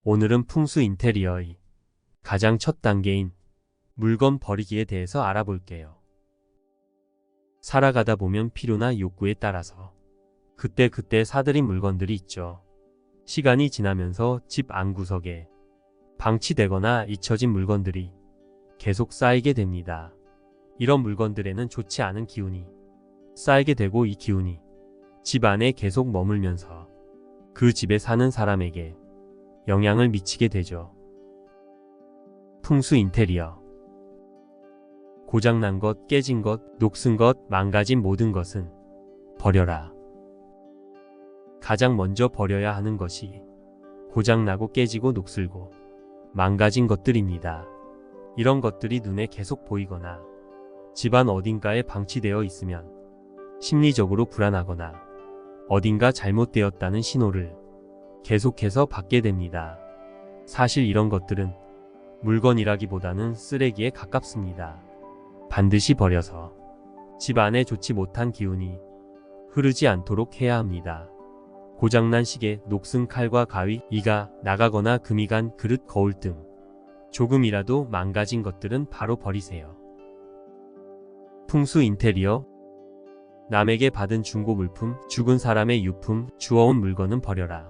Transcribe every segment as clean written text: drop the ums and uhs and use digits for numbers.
오늘은 풍수 인테리어의 가장 첫 단계인 물건 버리기에 대해서 알아볼게요. 살아가다 보면 필요나 욕구에 따라서 그때그때 사들인 물건들이 있죠. 시간이 지나면서 집 안구석에 방치되거나 잊혀진 물건들이 계속 쌓이게 됩니다. 이런 물건들에는 좋지 않은 기운이 쌓이게 되고, 이 기운이 집 안에 계속 머물면서 그 집에 사는 사람에게 영향을 미치게 되죠. 풍수 인테리어. 고장난 것, 깨진 것, 녹슨 것, 망가진 모든 것은 버려라. 가장 먼저 버려야 하는 것이 고장나고 깨지고 녹슬고 망가진 것들입니다. 이런 것들이 눈에 계속 보이거나 집안 어딘가에 방치되어 있으면 심리적으로 불안하거나 어딘가 잘못되었다는 신호를 계속해서 받게 됩니다. 사실 이런 것들은 물건이라기보다는 쓰레기에 가깝습니다. 반드시 버려서 집 안에 좋지 못한 기운이 흐르지 않도록 해야 합니다. 고장난 시계, 녹슨 칼과 가위, 이가 나가거나 금이 간 그릇, 거울 등 조금이라도 망가진 것들은 바로 버리세요. 풍수 인테리어. 남에게 받은 중고 물품, 죽은 사람의 유품, 주워온 물건은 버려라.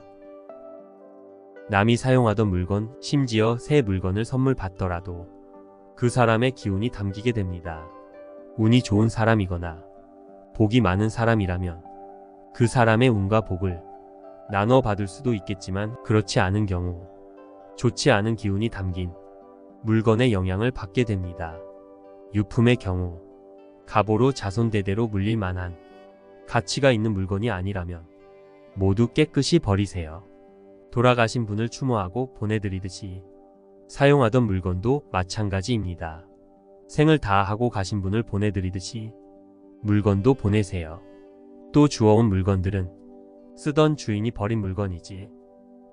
남이 사용하던 물건, 심지어 새 물건을 선물 받더라도 그 사람의 기운이 담기게 됩니다. 운이 좋은 사람이거나 복이 많은 사람이라면 그 사람의 운과 복을 나눠 받을 수도 있겠지만, 그렇지 않은 경우 좋지 않은 기운이 담긴 물건의 영향을 받게 됩니다. 유품의 경우 가보로 자손대대로 물릴 만한 가치가 있는 물건이 아니라면 모두 깨끗이 버리세요. 돌아가신 분을 추모하고 보내드리듯이 사용하던 물건도 마찬가지입니다. 생을 다하고 가신 분을 보내드리듯이 물건도 보내세요. 또 주워온 물건들은 쓰던 주인이 버린 물건이지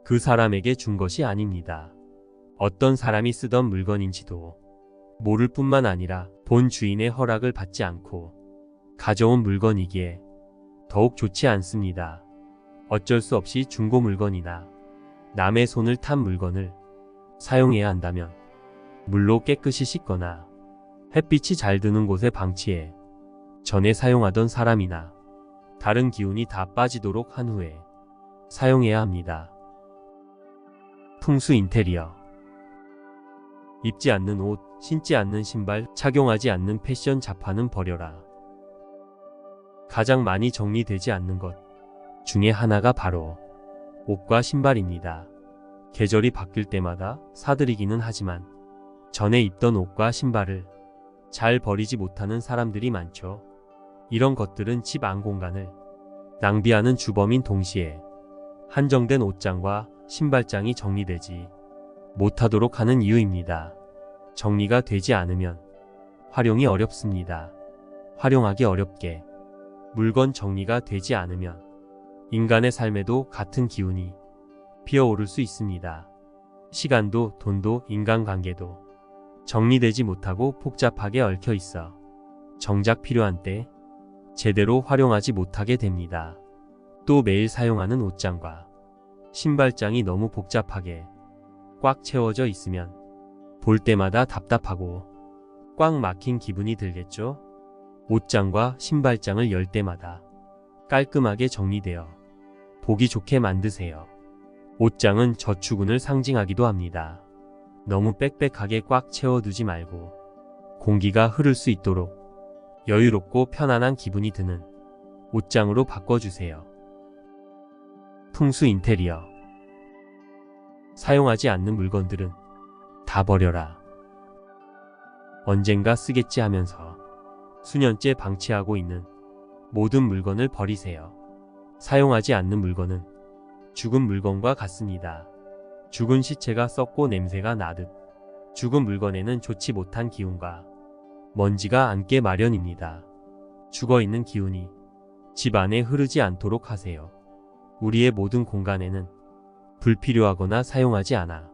그 사람에게 준 것이 아닙니다. 어떤 사람이 쓰던 물건인지도 모를 뿐만 아니라 본 주인의 허락을 받지 않고 가져온 물건이기에 더욱 좋지 않습니다. 어쩔 수 없이 중고 물건이나 남의 손을 탄 물건을 사용해야 한다면 물로 깨끗이 씻거나 햇빛이 잘 드는 곳에 방치해 전에 사용하던 사람이나 다른 기운이 다 빠지도록 한 후에 사용해야 합니다. 풍수 인테리어. 입지 않는 옷, 신지 않는 신발, 착용하지 않는 패션 잡화는 버려라. 가장 많이 정리되지 않는 것 중에 하나가 바로 옷과 신발입니다. 계절이 바뀔 때마다 사들이기는 하지만 전에 입던 옷과 신발을 잘 버리지 못하는 사람들이 많죠. 이런 것들은 집 안 공간을 낭비하는 주범인 동시에 한정된 옷장과 신발장이 정리되지 못하도록 하는 이유입니다. 정리가 되지 않으면 활용이 어렵습니다. 활용하기 어렵게 물건 정리가 되지 않으면 인간의 삶에도 같은 기운이 피어오를 수 있습니다. 시간도 돈도 인간관계도 정리되지 못하고 복잡하게 얽혀 있어 정작 필요한 때 제대로 활용하지 못하게 됩니다. 또 매일 사용하는 옷장과 신발장이 너무 복잡하게 꽉 채워져 있으면 볼 때마다 답답하고 꽉 막힌 기분이 들겠죠? 옷장과 신발장을 열 때마다 깔끔하게 정리되어 보기 좋게 만드세요. 옷장은 저축운을 상징하기도 합니다. 너무 빽빽하게 꽉 채워두지 말고 공기가 흐를 수 있도록 여유롭고 편안한 기분이 드는 옷장으로 바꿔주세요. 풍수 인테리어. 사용하지 않는 물건들은 다 버려라. 언젠가 쓰겠지 하면서 수년째 방치하고 있는 모든 물건을 버리세요. 사용하지 않는 물건은 죽은 물건과 같습니다. 죽은 시체가 썩고 냄새가 나듯 죽은 물건에는 좋지 못한 기운과 먼지가 앉게 마련입니다. 죽어있는 기운이 집 안에 흐르지 않도록 하세요. 우리의 모든 공간에는 불필요하거나 사용하지 않아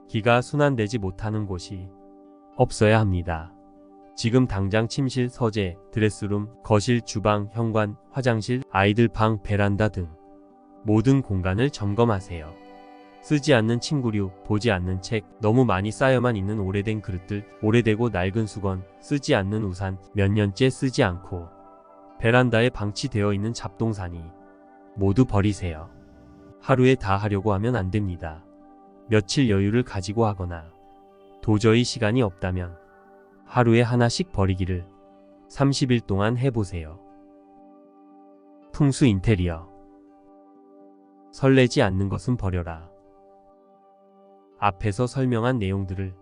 기가 순환되지 못하는 곳이 없어야 합니다. 지금 당장 침실, 서재, 드레스룸, 거실, 주방, 현관, 화장실, 아이들 방, 베란다 등 모든 공간을 점검하세요. 쓰지 않는 침구류, 보지 않는 책, 너무 많이 쌓여만 있는 오래된 그릇들, 오래되고 낡은 수건, 쓰지 않는 우산, 몇 년째 쓰지 않고 베란다에 방치되어 있는 잡동사니 모두 버리세요. 하루에 다 하려고 하면 안 됩니다. 며칠 여유를 가지고 하거나 도저히 시간이 없다면 하루에 하나씩 버리기를 30일 동안 해보세요. 풍수 인테리어. 설레지 않는 것은 버려라. 앞에서 설명한 내용들을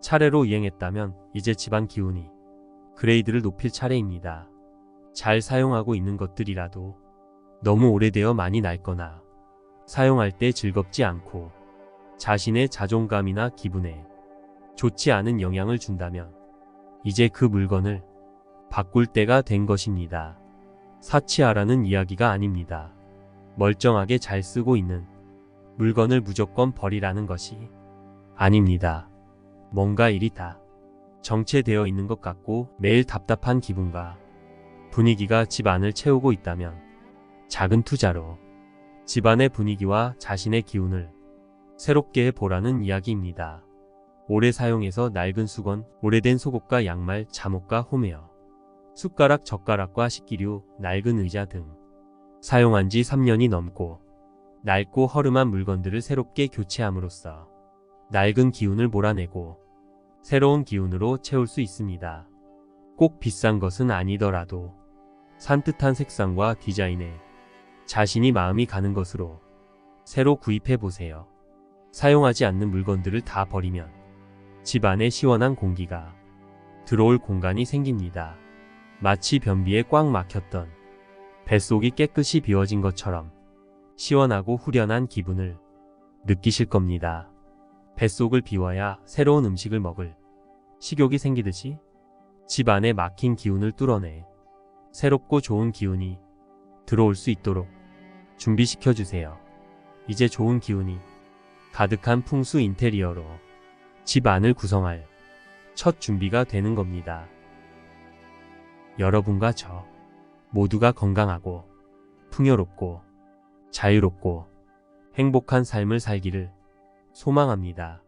차례로 이행했다면 이제 집안 기운이 그레이드를 높일 차례입니다. 잘 사용하고 있는 것들이라도 너무 오래되어 많이 낡거나 사용할 때 즐겁지 않고 자신의 자존감이나 기분에 좋지 않은 영향을 준다면 이제 그 물건을 바꿀 때가 된 것입니다. 사치하라는 이야기가 아닙니다. 멀쩡하게 잘 쓰고 있는 물건을 무조건 버리라는 것이 아닙니다. 뭔가 일이 다 정체되어 있는 것 같고 매일 답답한 기분과 분위기가 집 안을 채우고 있다면 작은 투자로 집안의 분위기와 자신의 기운을 새롭게 해보라는 이야기입니다. 오래 사용해서 낡은 수건, 오래된 속옷과 양말, 잠옷과 홈웨어, 숟가락, 젓가락과 식기류, 낡은 의자 등 사용한 지 3년이 넘고 낡고 허름한 물건들을 새롭게 교체함으로써 낡은 기운을 몰아내고 새로운 기운으로 채울 수 있습니다. 꼭 비싼 것은 아니더라도 산뜻한 색상과 디자인에 자신이 마음이 가는 것으로 새로 구입해 보세요. 사용하지 않는 물건들을 다 버리면 집 안에 시원한 공기가 들어올 공간이 생깁니다. 마치 변비에 꽉 막혔던 뱃속이 깨끗이 비워진 것처럼 시원하고 후련한 기분을 느끼실 겁니다. 뱃속을 비워야 새로운 음식을 먹을 식욕이 생기듯이 집 안에 막힌 기운을 뚫어내 새롭고 좋은 기운이 들어올 수 있도록 준비시켜 주세요. 이제 좋은 기운이 가득한 풍수 인테리어로 집 안을 구성할 첫 준비가 되는 겁니다. 여러분과 저 모두가 건강하고 풍요롭고 자유롭고 행복한 삶을 살기를 소망합니다.